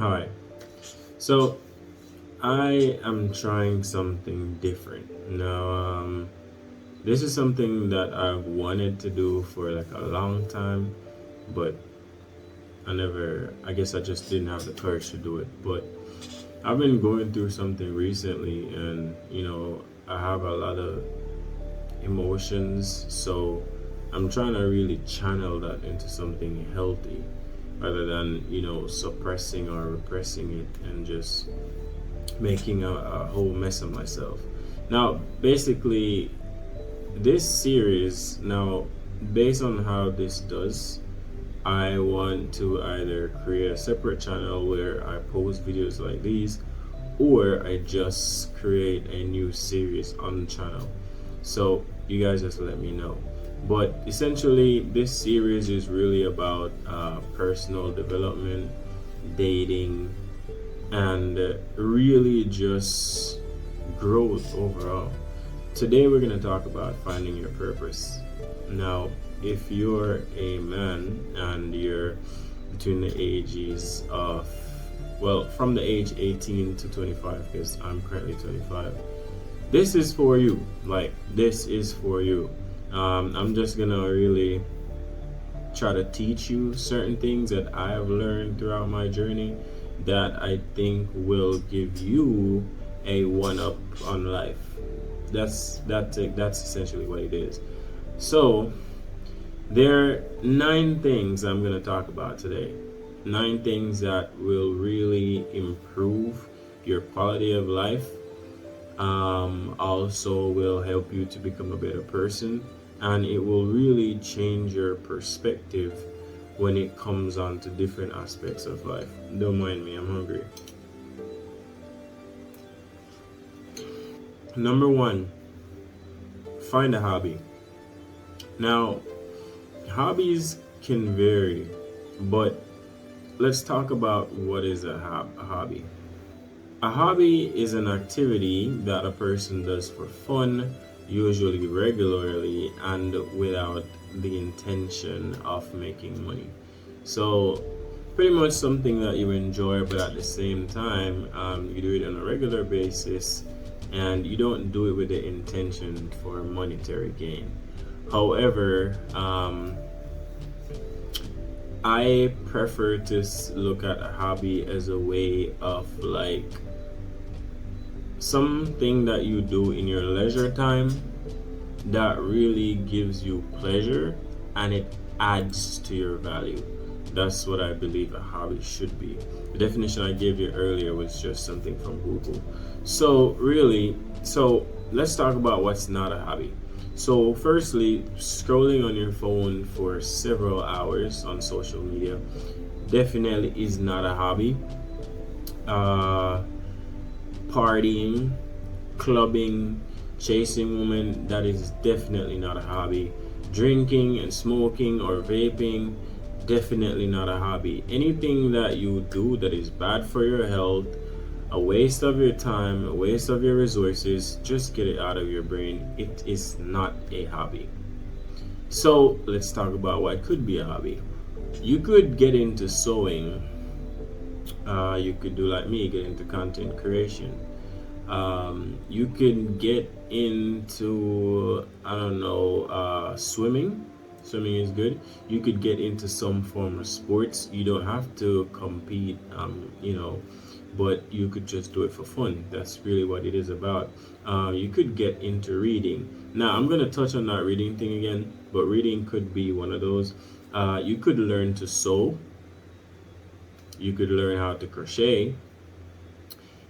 Hi. So I am trying something different. Now, this is something that I've wanted to do for like a long time, but I guess I just didn't have the courage to do it. But I've been going through something recently, and I have a lot of emotions, so I'm trying to really channel that into something healthy rather than, suppressing or repressing it and just making a whole mess of myself. Now, basically, this series, now, based on how this does, I want to either create a separate channel where I post videos like these, or I just create a new series on the channel. So, you guys just let me know. But essentially, this series is really about personal development, dating, and really just growth overall. Today, we're going to talk about finding your purpose. Now, if you're a man and you're between the ages of, well, from the age 18 to 25, because I'm currently 25, this is for you. Like, this is for you. I'm just going to really try to teach you certain things that I have learned throughout my journey that I think will give you a one up on life. That's essentially what it is. So there are 9 things I'm going to talk about today. 9 things that will really improve your quality of life. Also will help you to become a better person, and it will really change your perspective when it comes on to different aspects of life. Don't mind me, I'm hungry. Number 1, find a hobby. Now, hobbies can vary, but let's talk about what is a hobby. A hobby is an activity that a person does for fun, usually regularly, and without the intention of making money. So, pretty much something that you enjoy, but at the same time, you do it on a regular basis, and you don't do it with the intention for monetary gain. However, I prefer to look at a hobby as a way of like something that you do in your leisure time that really gives you pleasure and it adds to your value. That's what I believe a hobby should be. The definition I gave you earlier was just something from Google. So let's talk about what's not a hobby. So firstly, scrolling on your phone for several hours on social media definitely is not a hobby. Partying, clubbing, chasing women, that is definitely not a hobby. Drinking and smoking or vaping, definitely not a hobby. Anything that you do that is bad for your health, a waste of your time, a waste of your resources, just get it out of your brain. It is not a hobby. So let's talk about what could be a hobby. You could get into sewing. You could do like me, get into content creation. You could get into, I don't know, swimming. Swimming is good. You could get into some form of sports. You don't have to compete, but you could just do it for fun. That's really what it is about. You could get into reading. Now, I'm going to touch on that reading thing again, but reading could be one of those. You could learn to sew. You could learn how to crochet.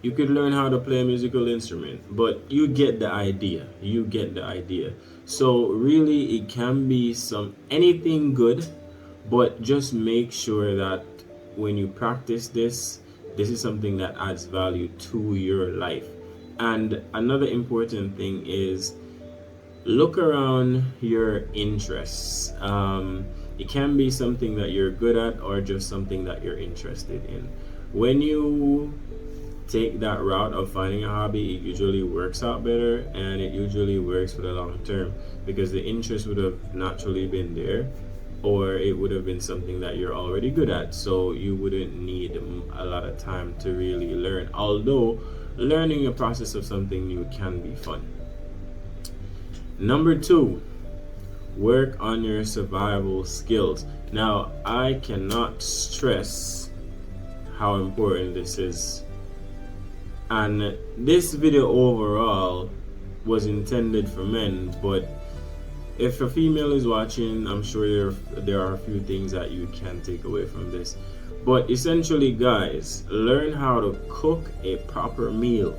You could learn how to play a musical instrument, but you get the idea. You get the idea. So really, it can be anything good, but just make sure that when you practice this is something that adds value to your life. And another important thing is look around your interests. It can be something that you're good at or just something that you're interested in. When you take that route of finding a hobby, it usually works out better and it usually works for the long term because the interest would have naturally been there. or it would have been something that you're already good at, so you wouldn't need a lot of time to really learn, although learning a process of something new can be fun. Number 2, work on your survival skills. Now, I cannot stress how important this is, and this video overall was intended for men, but if a female is watching, I'm sure there are a few things that you can take away from this. But essentially, guys, learn how to cook a proper meal,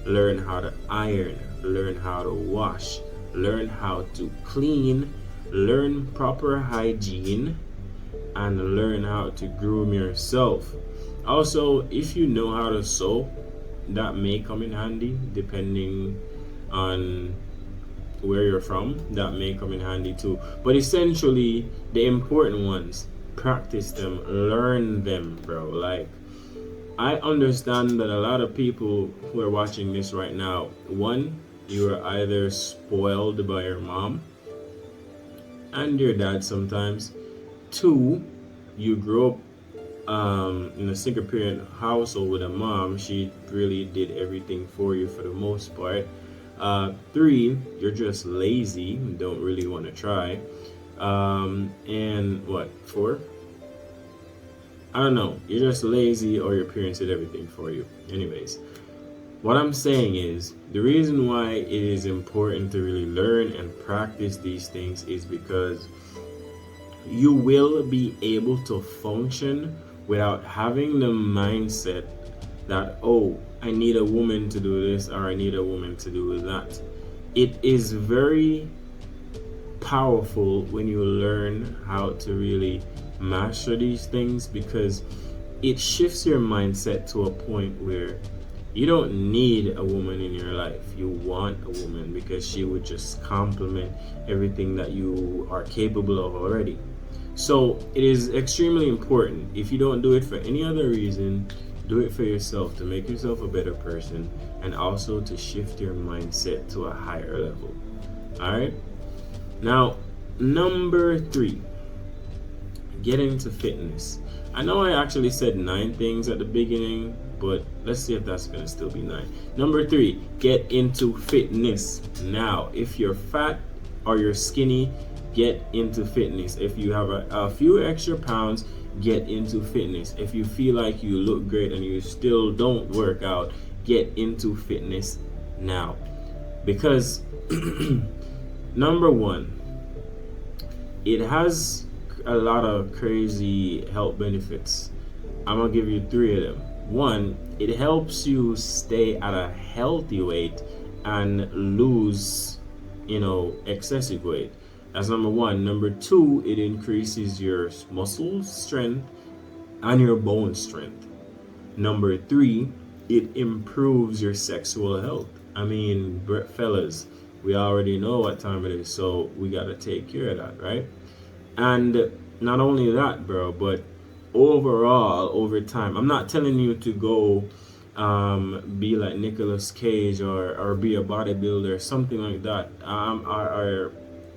learn how to iron, learn how to wash, learn how to clean, learn proper hygiene, and learn how to groom yourself. Also, if you know how to sew, that may come in handy depending on where you're from. That may come in handy too. But essentially, the important ones, practice them, learn them, bro. Like, I understand that a lot of people who are watching this right now, one, you are either spoiled by your mom and your dad sometimes. Two, you grew up in a single parent household with a mom. She really did everything for you for the most part. 3, you're just lazy, don't really want to try. And what, 4? I don't know, you're just lazy, or your parents did everything for you. Anyways, what I'm saying is, the reason why it is important to really learn and practice these things is because you will be able to function without having the mindset that, oh, I need a woman to do this, or I need a woman to do that. It is very powerful when you learn how to really master these things, because it shifts your mindset to a point where you don't need a woman in your life. You want a woman because she would just complement everything that you are capable of already. So it is extremely important. If you don't do it for any other reason, do it for yourself, to make yourself a better person, and also to shift your mindset to a higher level. Alright? Now, number 3, get into fitness. I know I actually said 9 things at the beginning, but let's see if that's gonna still be 9. Number 3, get into fitness. Now, if you're fat or you're skinny, get into fitness. If you have a few extra pounds, get into fitness. If you feel like you look great and you still don't work out, get into fitness now. Because number 1, it has a lot of crazy health benefits. I'm gonna give you 3 of them. 1, it helps you stay at a healthy weight and lose, excessive weight. That's number 1. Number 2, it increases your muscle strength and your bone strength. Number 3, it improves your sexual health. I mean, fellas, we already know what time it is, so we gotta take care of that, right? And not only that, bro, but overall, over time, I'm not telling you to go be like Nicolas Cage or be a bodybuilder or something like that. Or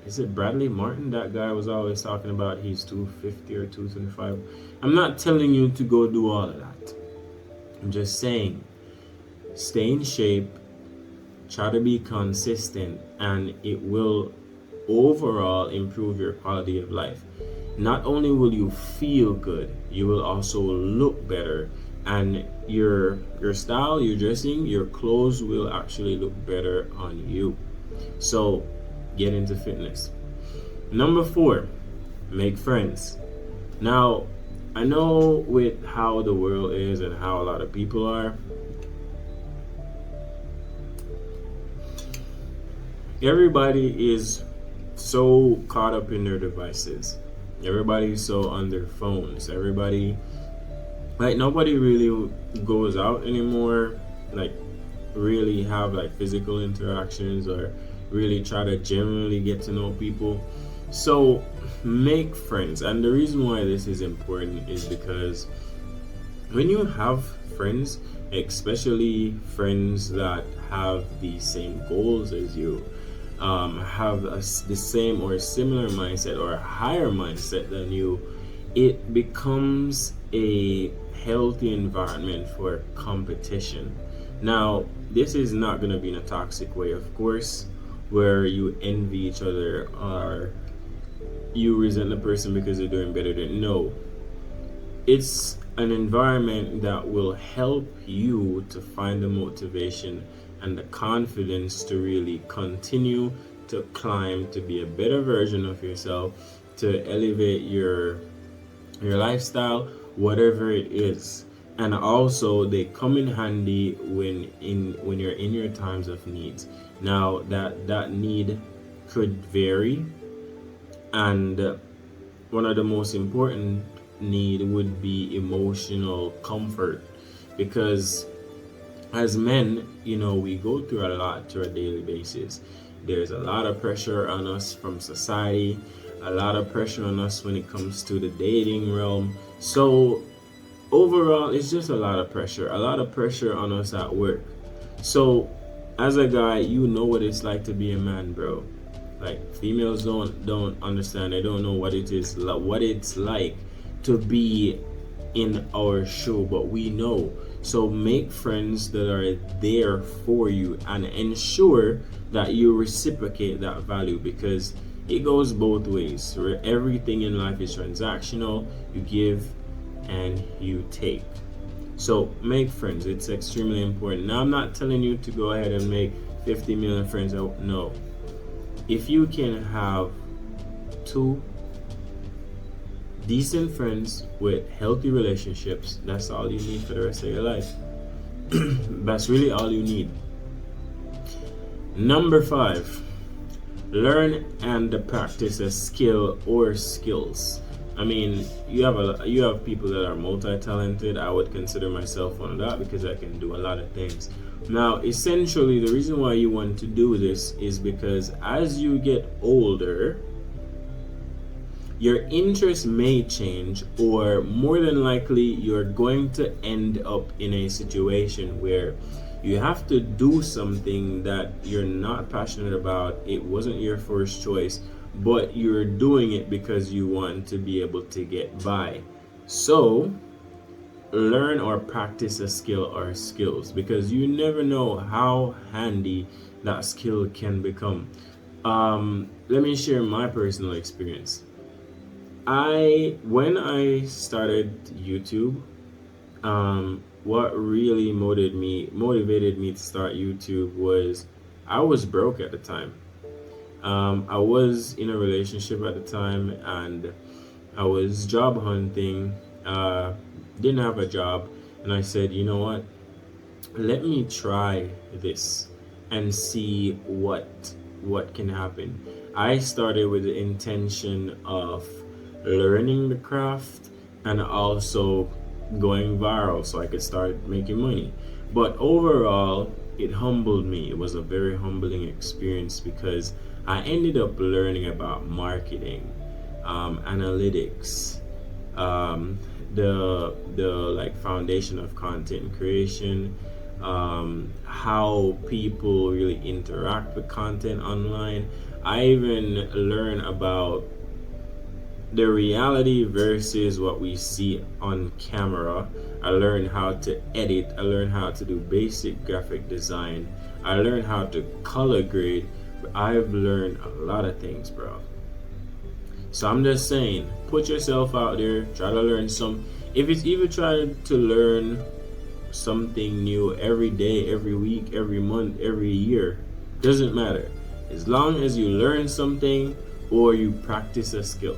is it Bradley Martin? That guy was always talking about he's 250 or 225. I'm not telling you to go do all of that. I'm just saying, stay in shape, try to be consistent, and it will overall improve your quality of life. Not only will you feel good, you will also look better, and your style, your dressing, your clothes will actually look better on you. So get into fitness. Number 4, make friends. Now, I know with how the world is and how a lot of people are, everybody is so caught up in their devices. Everybody's so on their phones. Everybody, like, nobody really goes out anymore, like really have like physical interactions or really try to genuinely get to know people. So make friends. And the reason why this is important is because when you have friends, especially friends that have the same goals as you, have the same or similar mindset or a higher mindset than you, it becomes a healthy environment for competition. Now, this is not going to be in a toxic way, of course, where you envy each other or you resent the person because they're doing better than. No, it's an environment that will help you to find the motivation and the confidence to really continue to climb, to be a better version of yourself, to elevate your lifestyle, whatever it is. And also they come in handy when you're in your times of needs. Now that need could vary, and one of the most important need would be emotional comfort, because as men, we go through a lot to a daily basis. There's a lot of pressure on us from society, a lot of pressure on us when it comes to the dating realm. So overall, it's just a lot of pressure on us at work. So as a guy, you know what it's like to be a man, bro. Like, females don't understand. They don't know what it's like to be in our show, but we know. So make friends that are there for you and ensure that you reciprocate that value, because it goes both ways. Where everything in life is transactional. You give and you take. So make friends. It's extremely important. Now, I'm not telling you to go ahead and make 50 million friends. No. If you can have 2 decent friends with healthy relationships, that's all you need for the rest of your life. That's really all you need. Number 5, learn and practice a skill or skills. I mean, you have people that are multi-talented. I would consider myself one of that because I can do a lot of things. Now, essentially, the reason why you want to do this is because as you get older, your interests may change, or more than likely, you're going to end up in a situation where you have to do something that you're not passionate about. It wasn't your first choice, but you're doing it because you want to be able to get by. So learn or practice a skill or skills, because you never know how handy that skill can become. Let me share my personal experience. When I started YouTube, what really motivated me to start YouTube was I was broke at the time. I was in a relationship at the time, and I was job hunting. Didn't have a job, and I said, you know what? Let me try this and see what can happen. I started with the intention of learning the craft and also going viral so I could start making money. But overall, it humbled me. It was a very humbling experience because I ended up learning about marketing, analytics, the like foundation of content creation, how people really interact with content online. I even learned about the reality versus what we see on camera. I learned how to edit. I learned how to do basic graphic design. I learned how to color grade. I've learned a lot of things, bro. So I'm just saying, put yourself out there, try to learn some. If it's even trying to learn something new every day, every week, every month, every year, doesn't matter. As long as you learn something or you practice a skill.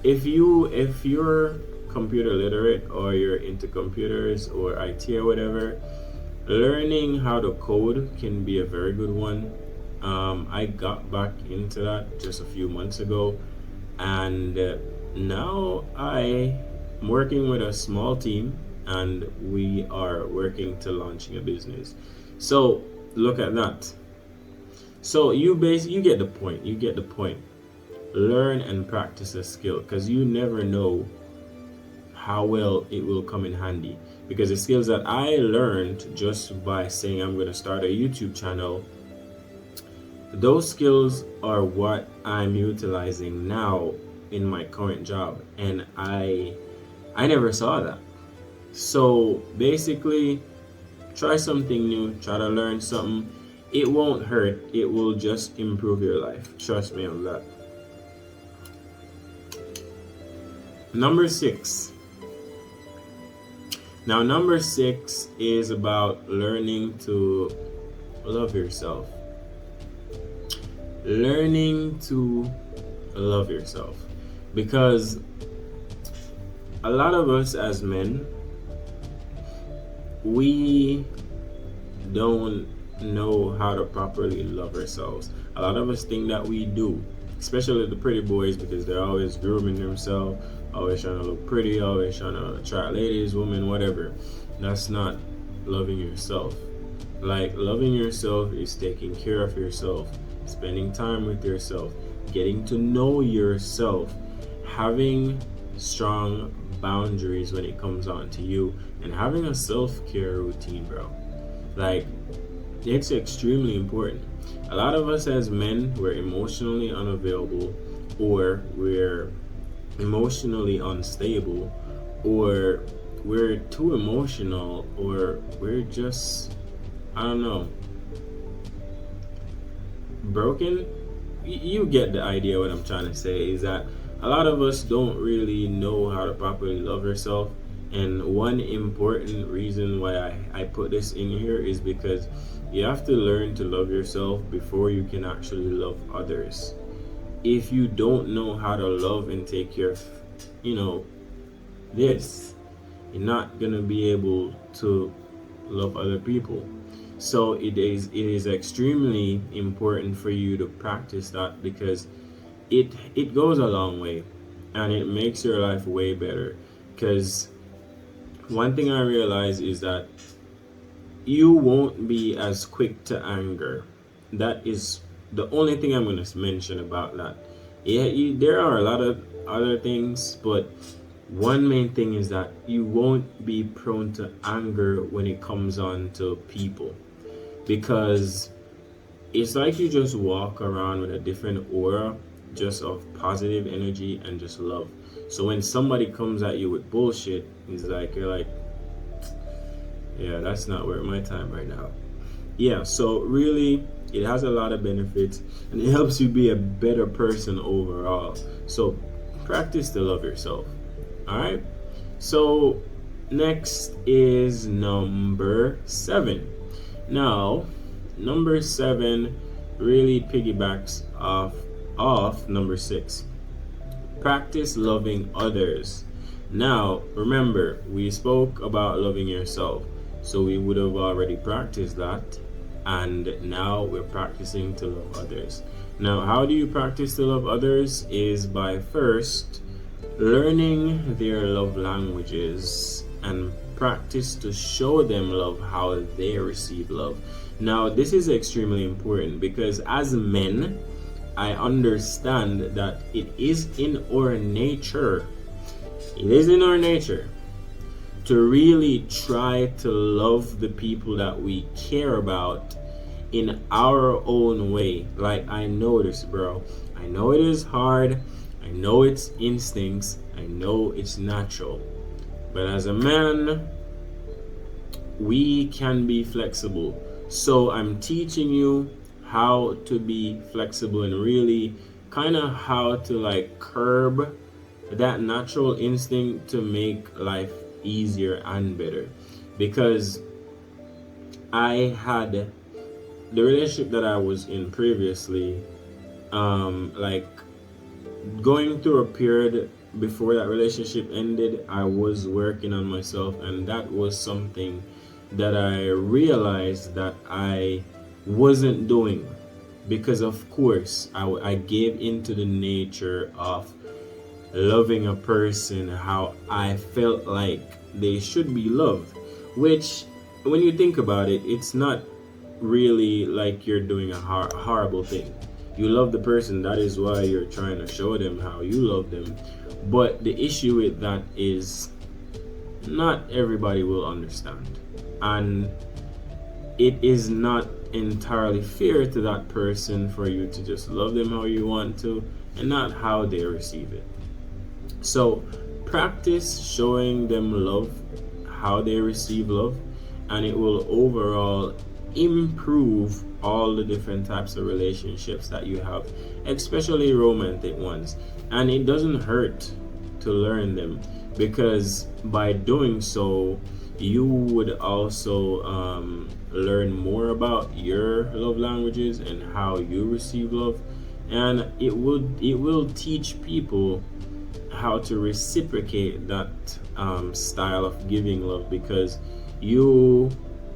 If you're computer literate or you're into computers or IT or whatever, learning how to code can be a very good one. I got back into that just a few months ago, and now I'm working with a small team, and we are working to launching a business. So look at that. So you get the point. You get the point. Learn and practice a skill, because you never know how well it will come in handy. Because the skills that I learned just by saying I'm going to start a YouTube channel, those skills are what I'm utilizing now in my current job, and I never saw that. So basically, try something new, try to learn something. It won't hurt, it will just improve your life. Trust me on that. Number 6. Now, number 6 is about learning to love yourself. Learning to love yourself. Because a lot of us as men, we don't know how to properly love ourselves. A lot of us think that we do, especially the pretty boys, because they're always grooming themselves, always trying to look pretty, always trying to attract ladies, women, whatever. That's not loving yourself. Like, loving yourself is taking care of yourself, spending time with yourself, getting to know yourself, having strong boundaries when it comes on to you, and having a self-care routine, bro. Like, it's extremely important. A lot of us as men, we're emotionally unavailable, or we're emotionally unstable, or we're too emotional, or we're just, I don't know, broken. You get the idea. What I'm trying to say is that a lot of us don't really know how to properly love ourselves. And one important reason why I put this in here is because you have to learn to love yourself before you can actually love others. If you don't know how to love and take care of, this, you're not gonna be able to love other people. So it is extremely important for you to practice that, because it goes a long way, and it makes your life way better. Because one thing I realize is that you won't be as quick to anger. That is the only thing I'm going to mention about that. Yeah, there are a lot of other things, but one main thing is that you won't be prone to anger when it comes on to people, because it's like you just walk around with a different aura, just of positive energy and just love. So when somebody comes at you with bullshit, you're like, yeah, that's not worth my time right now. Yeah, so really, it has a lot of benefits, and it helps you be a better person overall. So practice to love yourself. All right. So next is number 7. Now, number 7 really piggybacks off number 6. Practice loving others. Now, remember, we spoke about loving yourself, so we would have already practiced that, and now we're practicing to love others. Now, how do you practice to love others? Is by first learning their love languages and practice to show them love how they receive love. Now, this is extremely important, because as men, I understand that it is in our nature to really try to love the people that we care about in our own way. Like, I know this, bro. I know it is hard. I know it's instincts. I know it's natural. But as a man, we can be flexible. So I'm teaching you how to be flexible, and really kind of how to like curb that natural instinct to make life easier and better. Because I had the relationship that I was in previously, like going through a period before that relationship ended, I was working on myself, and that was something that I realized that I wasn't doing, because of course I gave into the nature of loving a person how I felt like they should be loved, which when you think about it, it's not really like you're doing a horrible thing. You love the person, that is why you're trying to show them how you love them. But the issue with that is not everybody will understand, and it is not entirely fair to that person for you to just love them how you want to and not how they receive it. So practice showing them love how they receive love, and it will overall improve all the different types of relationships that you have, especially romantic ones. And it doesn't hurt to learn them, because by doing so you would also learn more about your love languages and how you receive love, and it will teach people how to reciprocate that style of giving love, because you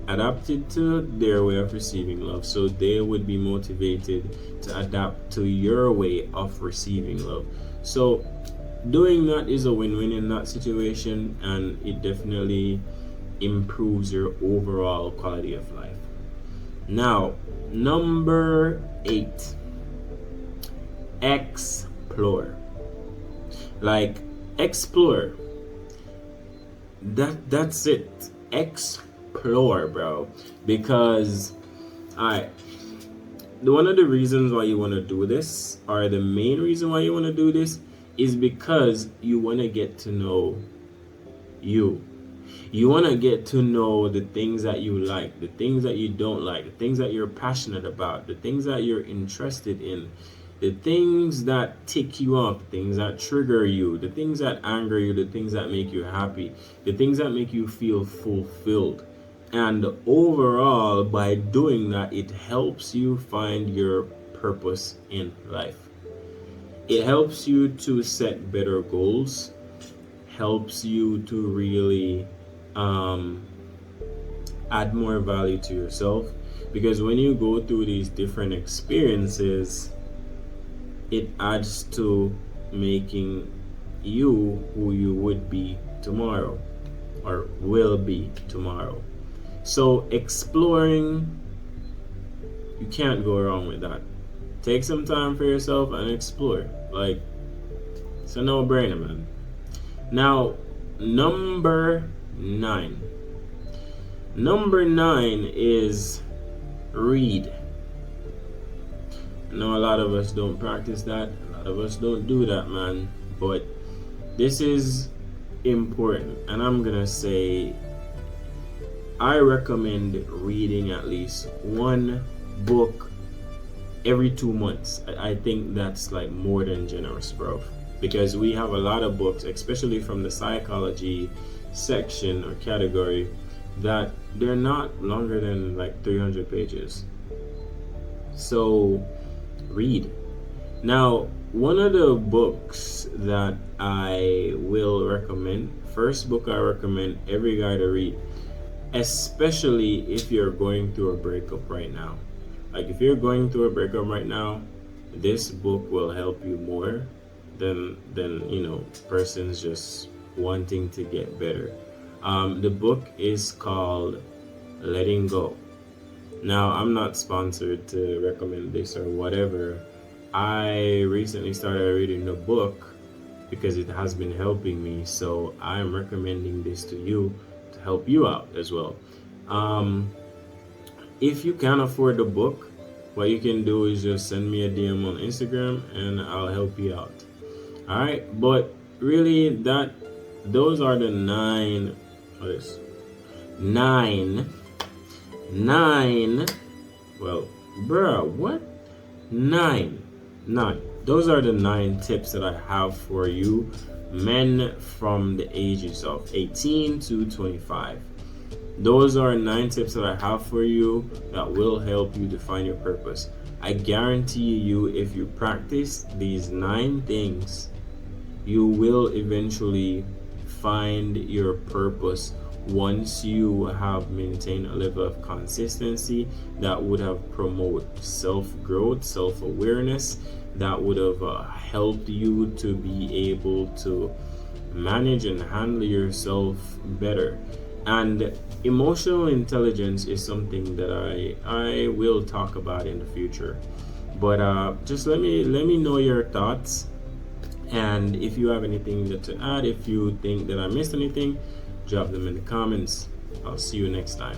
adapted to their way of receiving love, so they would be motivated to adapt to your way of receiving love. So doing that is a win-win in that situation, and it definitely improves your overall quality of life. Now, number 8, explore. Like, explore. That's it. Explore, bro. Because one of the reasons why you want to do this, or the main reason why you want to do this, is because you want to get to know you. You want to get to know the things that you like, the things that you don't like, the things that you're passionate about, the things that you're interested in, the things that tick you off, the things that trigger you, the things that anger you, the things that make you happy, the things that make you feel fulfilled. And overall, by doing that, it helps you find your purpose in life. It helps you to set better goals, helps you to really add more value to yourself, because when you go through these different experiences, it adds to making you who you would be tomorrow, or will be tomorrow. So exploring, you can't go wrong with that. Take some time for yourself and explore. Like, it's a no-brainer, man. Now, number 9. Number 9 is read. I know a lot of us don't practice that. A lot of us don't do that, man. But this is important. And I'm going to say, I recommend reading at least one book every 2 months. I think that's like more than generous, bro. Because we have a lot of books, especially from the psychology section or category, that they're not longer than like 300 pages. So read. Now, one of the books that I will recommend, first book I recommend every guy to read, especially if you're going through a breakup right now. Like, if you're going through a breakup right now, this book will help you more than persons just wanting to get better. The book is called Letting Go. Now, I'm not sponsored to recommend this or whatever. I recently started reading the book because it has been helping me, so I'm recommending this to you to help you out as well. If you can't afford the book, what you can do is just send me a DM on Instagram and I'll help you out. Alright, but really those are the 9. What is 9? 9. Well, bruh, what? 9. Those are the 9 tips that I have for you, men from the ages of 18 to 25. Those are 9 tips that I have for you that will help you define your purpose. I guarantee you, if you practice these 9 things, you will eventually find your purpose once you have maintained a level of consistency that would have promoted self-growth, self-awareness, that would have helped you to be able to manage and handle yourself better. And emotional intelligence is something that I will talk about in the future. But just let me know your thoughts, and if you have anything to add, if you think that I missed anything, drop them in the comments. I'll see you next time.